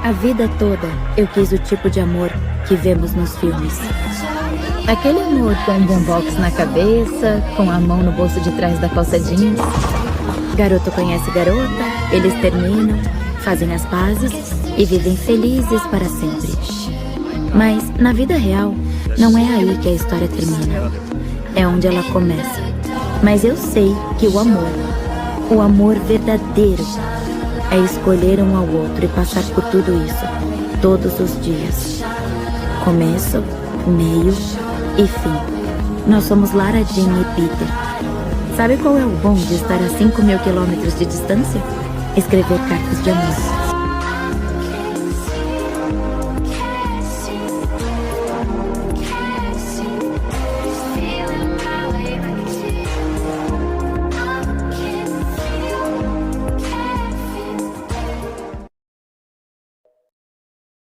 A vida toda eu quis o tipo de amor que vemos nos filmes. Aquele amor com um boombox na cabeça, com a mão no bolso de trás da calça jeans. Garoto conhece garota, eles terminam, fazem as pazes e vivem felizes para sempre. Mas, na vida real, não é aí que a história termina. É onde ela começa. Mas eu sei que o amor verdadeiro, é escolher um ao outro e passar por tudo isso, todos os dias. Começo, meio e fim. Nós somos Lara Jean e Peter. Sabe qual é o bom de estar a 5.000 quilômetros de distância? Escrever cartas de amor.